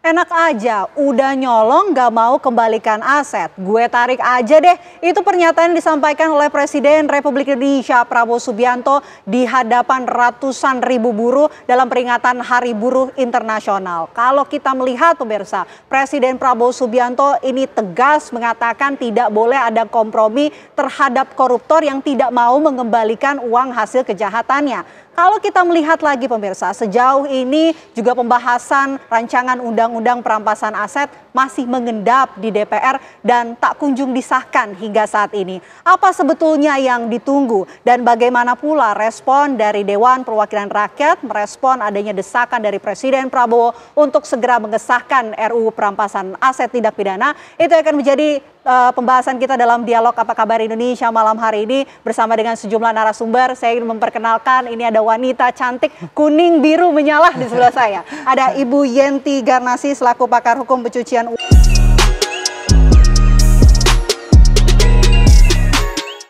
Enak aja, udah nyolong gak mau kembalikan aset. Gue tarik aja deh. Itu pernyataan yang disampaikan oleh Presiden Republik Indonesia Prabowo Subianto di hadapan ratusan ribu buruh dalam peringatan Hari Buruh Internasional. Kalau kita melihat pemirsa, Presiden Prabowo Subianto ini tegas mengatakan tidak boleh ada kompromi terhadap koruptor yang tidak mau mengembalikan uang hasil kejahatannya. Kalau kita melihat lagi pemirsa, sejauh ini juga pembahasan rancangan undang-undang perampasan aset masih mengendap di DPR dan tak kunjung disahkan hingga saat ini. Apa sebetulnya yang ditunggu dan bagaimana pula respon dari Dewan Perwakilan Rakyat merespon adanya desakan dari Presiden Prabowo untuk segera mengesahkan RUU perampasan aset tindak pidana? Itu akan menjadi pembahasan kita dalam dialog Apa Kabar Indonesia malam hari ini bersama dengan sejumlah narasumber. Saya ingin memperkenalkan, ini ada wanita cantik kuning biru menyala di sebelah saya. Ada Ibu Yenti Garnasi selaku pakar hukum pencucian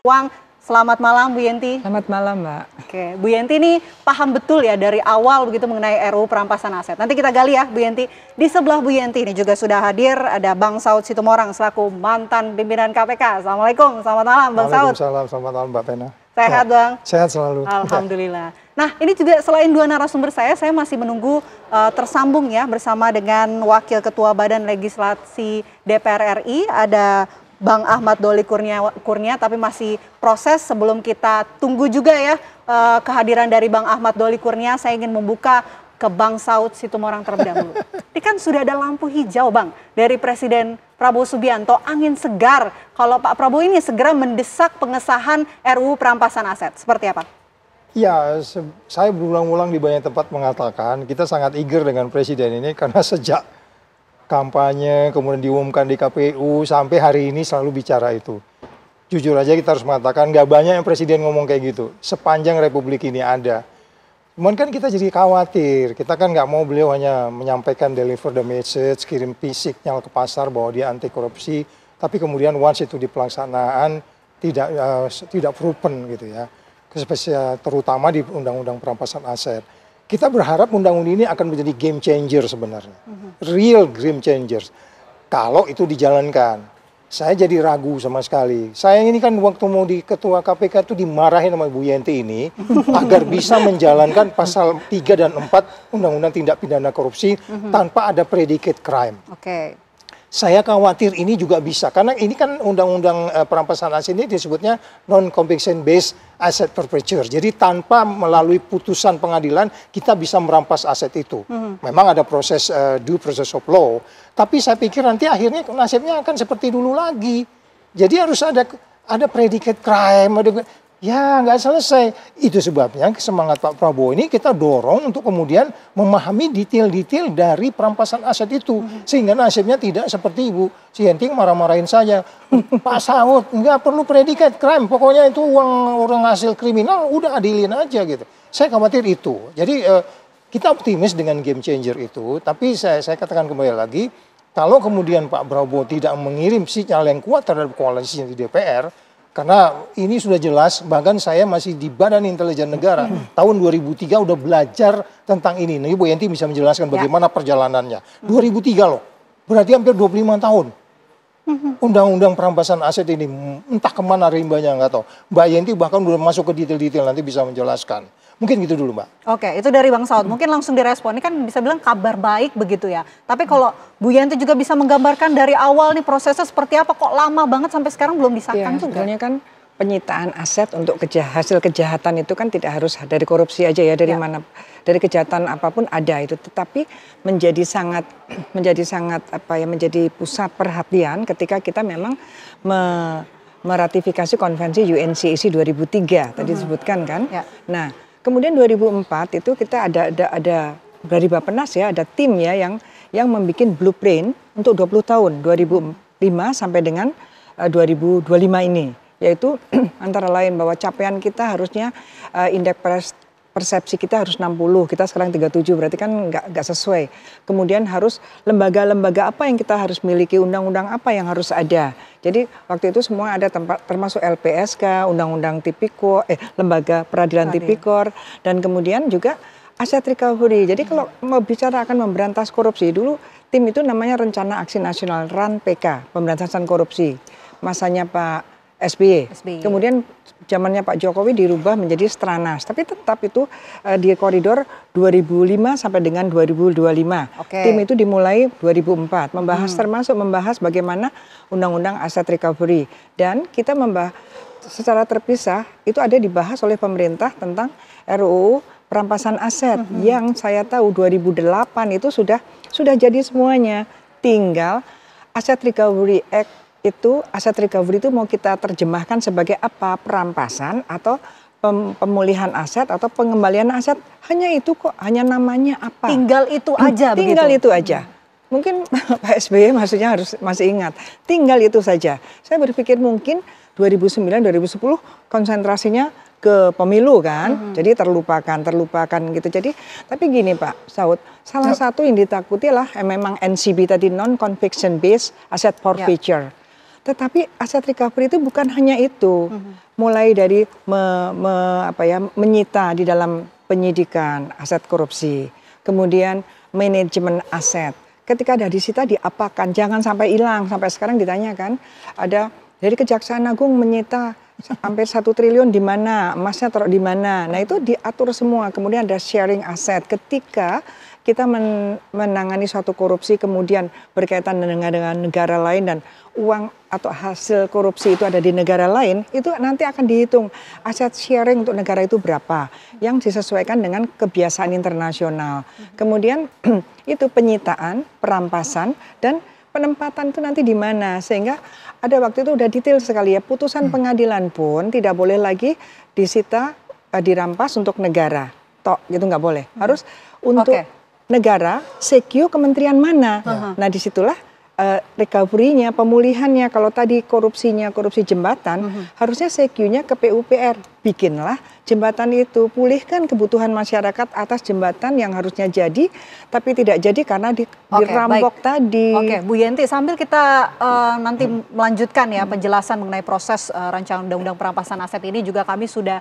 uang. Selamat malam Bu Yenti. Selamat malam Mbak. Oke, Bu Yenti ini paham betul ya dari awal begitu mengenai RUU perampasan aset. Nanti kita gali ya Bu Yenti. Di sebelah Bu Yenti ini juga sudah hadir ada Bang Saud Situmorang selaku mantan pimpinan KPK. Assalamualaikum, selamat malam Bang Saud. Waalaikumsalam, selamat malam Mbak Pena. Sehat Bang? Sehat selalu. Alhamdulillah. Nah ini juga selain dua narasumber saya masih menunggu tersambung ya bersama dengan Wakil Ketua Badan Legislasi DPR RI, ada Bang Ahmad Doli Kurnia, tapi masih proses. Sebelum kita tunggu juga ya kehadiran dari Bang Ahmad Doli Kurnia, saya ingin membuka ke Bang Saud Situmorang terlebih dahulu. Ini kan sudah ada lampu hijau Bang dari Presiden Prabowo Subianto, angin segar kalau Pak Prabowo ini segera mendesak pengesahan RUU perampasan aset. Seperti apa? Ya, saya berulang-ulang di banyak tempat mengatakan kita sangat eager dengan Presiden ini karena sejak kampanye, kemudian diumumkan di KPU, sampai hari ini selalu bicara itu. Jujur aja kita harus mengatakan nggak banyak yang Presiden ngomong kayak gitu, sepanjang Republik ini ada. Cuman kan kita jadi khawatir, kita kan nggak mau beliau hanya menyampaikan deliver the message, kirim signal ke pasar bahwa dia anti korupsi, tapi kemudian once itu di pelaksanaan tidak proven gitu ya. Terutama di Undang-Undang Perampasan Aset. Kita berharap undang-undang ini akan menjadi game changer sebenarnya. Real game changer. Kalau itu dijalankan. Saya jadi ragu sama sekali. Saya ini kan waktu mau di Ketua KPK itu dimarahin sama Bu Yenti ini agar bisa menjalankan pasal 3 dan 4 Undang-Undang Tindak Pidana Korupsi tanpa ada predicate crime. Oke. Saya khawatir ini juga bisa, karena ini kan undang-undang perampasan aset ini disebutnya non-conviction based asset forfeiture. Jadi tanpa melalui putusan pengadilan kita bisa merampas aset itu. Memang ada proses due process of law, tapi saya pikir nanti akhirnya nasibnya akan seperti dulu lagi. Jadi harus ada predicate crime, ya nggak selesai. Itu sebabnya semangat Pak Prabowo ini kita dorong untuk kemudian memahami detail-detail dari perampasan aset itu. Sehingga nasibnya tidak seperti Ibu Yenti marah-marahin saja. Pak Saud, nggak perlu predicate crime. Pokoknya itu uang orang hasil kriminal, udah adilin aja gitu. Saya khawatir itu. Jadi kita optimis dengan game changer itu. Tapi saya katakan kembali lagi, kalau kemudian Pak Prabowo tidak mengirim sinyal yang kuat terhadap koalisi di DPR, karena ini sudah jelas, bahkan saya masih di Badan Intelijen Negara. Tahun 2003 udah belajar tentang ini. Nah, Ibu Yenti bisa menjelaskan bagaimana perjalanannya. 2003 loh, berarti hampir 25 tahun. Undang-undang perampasan aset ini, entah kemana rimbanya nggak tahu. Mbak Yenti bahkan udah masuk ke detail-detail, nanti bisa menjelaskan. Mungkin gitu dulu Mbak. Oke, itu dari Bang Saud. Mungkin langsung direspon. Ini kan bisa bilang kabar baik begitu ya. Tapi kalau Bu Yenti juga bisa menggambarkan dari awal nih prosesnya seperti apa, kok lama banget sampai sekarang belum disahkan juga. Sebetulnya kan penyitaan aset untuk hasil kejahatan itu kan tidak harus dari korupsi aja ya, dari mana, dari kejahatan apapun ada itu. Tetapi menjadi sangat menjadi pusat perhatian ketika kita memang meratifikasi konvensi UNCEC 2003 tadi disebutkan kan. Nah, kemudian 2004 itu kita ada dari Bappenas ya, ada tim ya yang membuat blueprint untuk 20 tahun 2005 sampai dengan 2025 ini, yaitu antara lain bahwa capaian kita harusnya indeks persepsi kita harus 60, kita sekarang 37, berarti kan nggak sesuai. Kemudian harus lembaga-lembaga apa yang kita harus miliki, undang-undang apa yang harus ada. Jadi waktu itu semua ada termasuk LPSK, undang-undang tipikor, lembaga peradilan tipikor, dan kemudian juga aset recovery. Jadi kalau mau bicara akan memberantas korupsi, dulu tim itu namanya Rencana Aksi Nasional RAN PK, Pemberantasan Korupsi. Masanya Pak SBY. Kemudian zamannya Pak Jokowi dirubah menjadi Stranas, tapi tetap itu di koridor 2005 sampai dengan 2025. Tim itu dimulai 2004, termasuk membahas bagaimana Undang-Undang Aset Recovery, dan kita membahas secara terpisah itu ada dibahas oleh pemerintah tentang RUU perampasan aset yang saya tahu 2008 itu sudah jadi semuanya. Tinggal Aset Recovery Act itu, aset recovery itu mau kita terjemahkan sebagai apa? Perampasan atau pemulihan aset atau pengembalian aset. Hanya itu kok, hanya namanya apa? Tinggal itu aja begitu? Tinggal itu aja. Mungkin Pak SBY maksudnya masih ingat. Tinggal itu saja. Saya berpikir mungkin 2009-2010 konsentrasinya ke pemilu kan, jadi terlupakan gitu. Jadi tapi gini Pak Saud, salah satu yang ditakuti lah memang NCB tadi, non conviction based asset forfeiture. Tetapi aset recovery itu bukan hanya itu, mulai dari menyita di dalam penyidikan aset korupsi, kemudian manajemen aset. Ketika ada disita diapakan, jangan sampai hilang. Sampai sekarang ditanyakan, ada dari Kejaksaan Agung menyita hampir 1 triliun di mana, emasnya taruh di mana. Nah itu diatur semua. Kemudian ada sharing aset. Ketika kita menangani suatu korupsi kemudian berkaitan dengan negara lain dan uang atau hasil korupsi itu ada di negara lain, itu nanti akan dihitung aset sharing untuk negara itu berapa yang disesuaikan dengan kebiasaan internasional. Kemudian itu penyitaan, perampasan, dan penempatan itu nanti di mana, sehingga ada waktu itu udah detail sekali ya, putusan pengadilan pun tidak boleh lagi disita, dirampas untuk negara, gitu nggak boleh, harus untuk negara, sekyu kementerian mana. Nah disitulah recovery-nya, pemulihannya. Kalau tadi korupsi jembatan, harusnya sekyunya ke PUPR. Bikinlah jembatan itu, pulihkan kebutuhan masyarakat atas jembatan yang harusnya jadi, tapi tidak jadi karena dirampok tadi. Bu Yenti, sambil kita nanti melanjutkan ya penjelasan mengenai proses rancangan undang-undang perampasan aset ini, juga kami sudah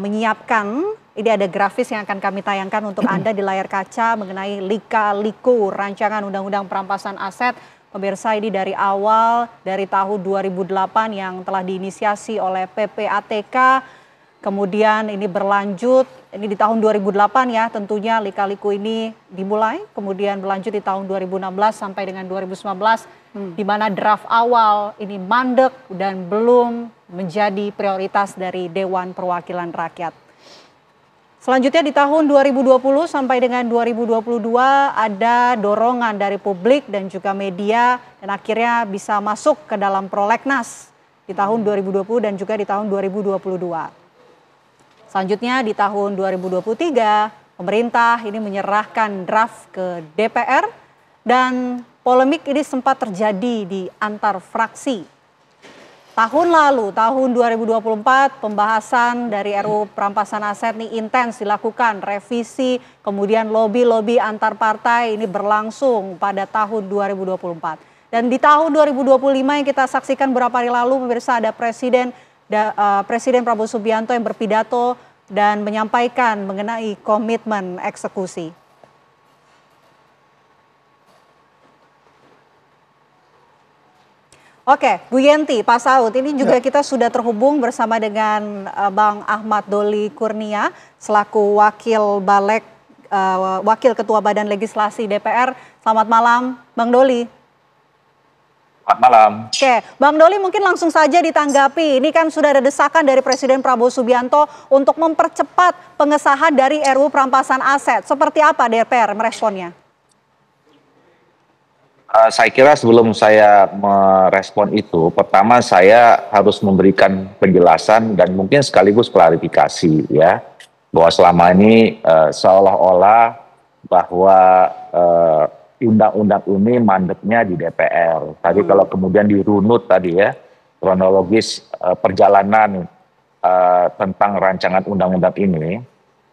menyiapkan, ini ada grafis yang akan kami tayangkan untuk Anda di layar kaca mengenai lika-liku rancangan undang-undang perampasan aset. Pemirsa, ini dari awal, dari tahun 2008 yang telah diinisiasi oleh PPATK, kemudian ini berlanjut, ini di tahun 2008 ya tentunya lika-liku ini dimulai, kemudian berlanjut di tahun 2016 sampai dengan 2019, di mana draft awal ini mandek dan belum menjadi prioritas dari Dewan Perwakilan Rakyat. Selanjutnya di tahun 2020 sampai dengan 2022 ada dorongan dari publik dan juga media dan akhirnya bisa masuk ke dalam prolegnas di tahun 2020 dan juga di tahun 2022. Selanjutnya di tahun 2023 pemerintah ini menyerahkan draft ke DPR dan polemik ini sempat terjadi di antar fraksi. Tahun lalu, tahun 2024, pembahasan dari RUU perampasan aset ini intens dilakukan, revisi, kemudian lobby-lobby antar partai ini berlangsung pada tahun 2024. Dan di tahun 2025 yang kita saksikan beberapa hari lalu, pemirsa, ada Presiden Prabowo Subianto yang berpidato dan menyampaikan mengenai komitmen eksekusi. Oke, Bu Yenti, Pak Saud, ini juga kita sudah terhubung bersama dengan Bang Ahmad Doli Kurnia selaku Wakil Ketua Badan Legislasi DPR. Selamat malam, Bang Doli. Selamat malam. Oke, Bang Doli mungkin langsung saja ditanggapi. Ini kan sudah ada desakan dari Presiden Prabowo Subianto untuk mempercepat pengesahan dari RUU perampasan aset. Seperti apa DPR meresponnya? Saya kira sebelum saya merespon itu, pertama saya harus memberikan penjelasan dan mungkin sekaligus klarifikasi ya, bahwa selama ini seolah-olah bahwa undang-undang ini mandeknya di DPR. Tadi kalau kemudian dirunut tadi ya, kronologis perjalanan tentang rancangan undang-undang ini,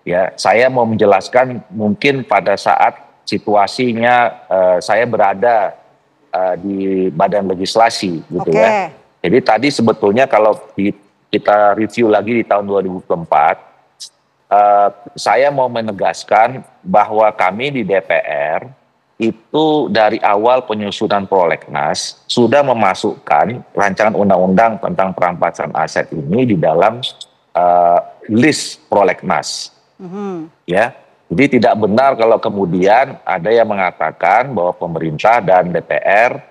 ya saya mau menjelaskan mungkin pada saat situasinya saya berada di badan legislasi gitu ya. Jadi tadi sebetulnya kalau kita review lagi di tahun 2024, saya mau menegaskan bahwa kami di DPR itu dari awal penyusunan prolegnas sudah memasukkan rancangan undang-undang tentang perampasan aset ini di dalam list prolegnas. Ya, jadi tidak benar kalau kemudian ada yang mengatakan bahwa pemerintah dan DPR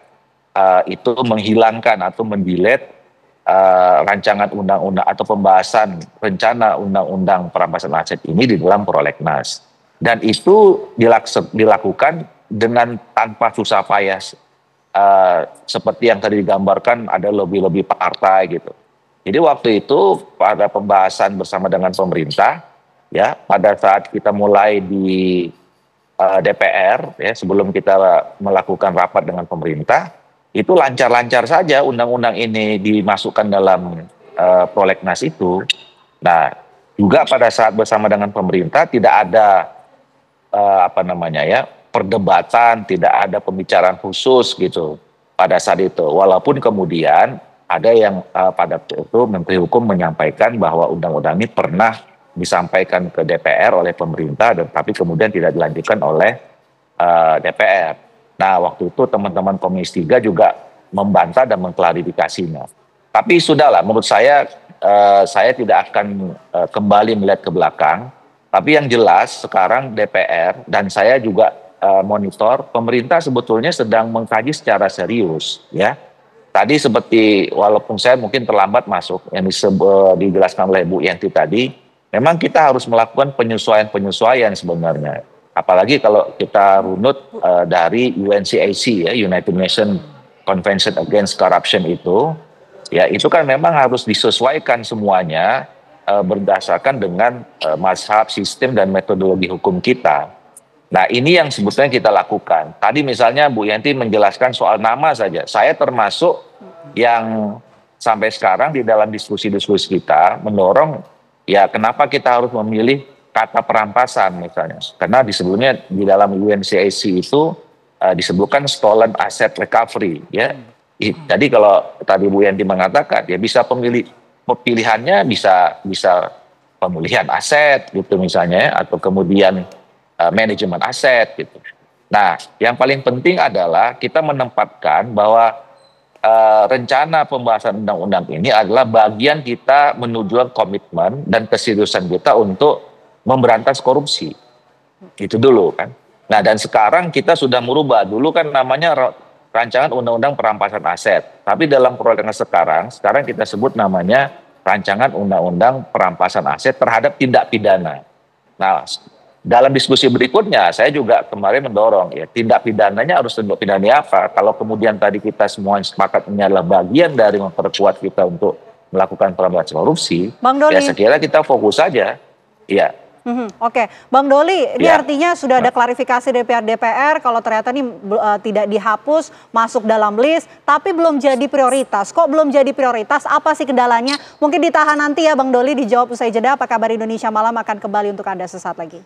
itu menghilangkan atau mendelete rancangan undang-undang atau pembahasan rencana undang-undang perampasan aset ini di dalam prolegnas. Dan itu dilakukan dengan tanpa susah payah, seperti yang tadi digambarkan ada lobby-lobby partai gitu. Jadi waktu itu pada pembahasan bersama dengan pemerintah, ya pada saat kita mulai di DPR, ya sebelum kita melakukan rapat dengan pemerintah, itu lancar-lancar saja undang-undang ini dimasukkan dalam prolegnas itu. Nah, juga pada saat bersama dengan pemerintah tidak ada perdebatan, tidak ada pembicaraan khusus gitu pada saat itu. Walaupun kemudian ada yang pada itu Menteri Hukum menyampaikan bahwa undang-undang ini pernah disampaikan ke DPR oleh pemerintah, tapi kemudian tidak dilanjutkan oleh DPR. Nah, waktu itu teman-teman Komisi 3 juga membantah dan mengklarifikasinya. Tapi sudahlah, menurut saya tidak akan kembali melihat ke belakang. Tapi yang jelas sekarang DPR dan saya juga monitor pemerintah sebetulnya sedang mengkaji secara serius, ya. Tadi seperti walaupun saya mungkin terlambat masuk yang dijelaskan oleh Bu Yanti tadi, memang kita harus melakukan penyesuaian sebenarnya. Apalagi kalau kita runut dari UNCAC, ya, United Nations Convention Against Corruption itu, ya itu kan memang harus disesuaikan semuanya berdasarkan dengan mazhab, sistem, dan metodologi hukum kita. Nah, ini yang sebetulnya kita lakukan. Tadi misalnya Bu Yanti menjelaskan soal nama saja. Saya termasuk yang sampai sekarang di dalam diskusi-diskusi kita mendorong, ya kenapa kita harus memilih kata perampasan misalnya. Karena sebelumnya di dalam UNCAC itu disebutkan stolen asset recovery. Ya. Jadi kalau tadi Bu Yanti mengatakan, ya bisa pilihannya bisa pemulihan aset gitu misalnya, atau kemudian manajemen aset gitu. Nah, yang paling penting adalah kita menempatkan bahwa rencana pembahasan undang-undang ini adalah bagian kita menuju komitmen dan keseriusan kita untuk memberantas korupsi. Itu dulu kan. Nah, dan sekarang kita sudah merubah. Dulu kan namanya rancangan undang-undang perampasan aset. Tapi dalam prolegnas sekarang kita sebut namanya rancangan undang-undang perampasan aset terhadap tindak pidana. Nah, dalam diskusi berikutnya, saya juga kemarin mendorong, ya tindak pidananya harus tindak pidana apa? Kalau kemudian tadi kita semua sepakat ini adalah bagian dari memperkuat kita untuk melakukan pemberantasan korupsi, Bang Doli, ya saya kira kita fokus saja. Ya. Oke, Bang Doli, ini artinya sudah ada klarifikasi DPR kalau ternyata ini tidak dihapus, masuk dalam list, tapi belum jadi prioritas. Kok belum jadi prioritas? Apa sih kendalanya? Mungkin ditahan nanti ya Bang Doli, dijawab usai jeda. Apa kabar Indonesia Malam akan kembali untuk Anda sesaat lagi.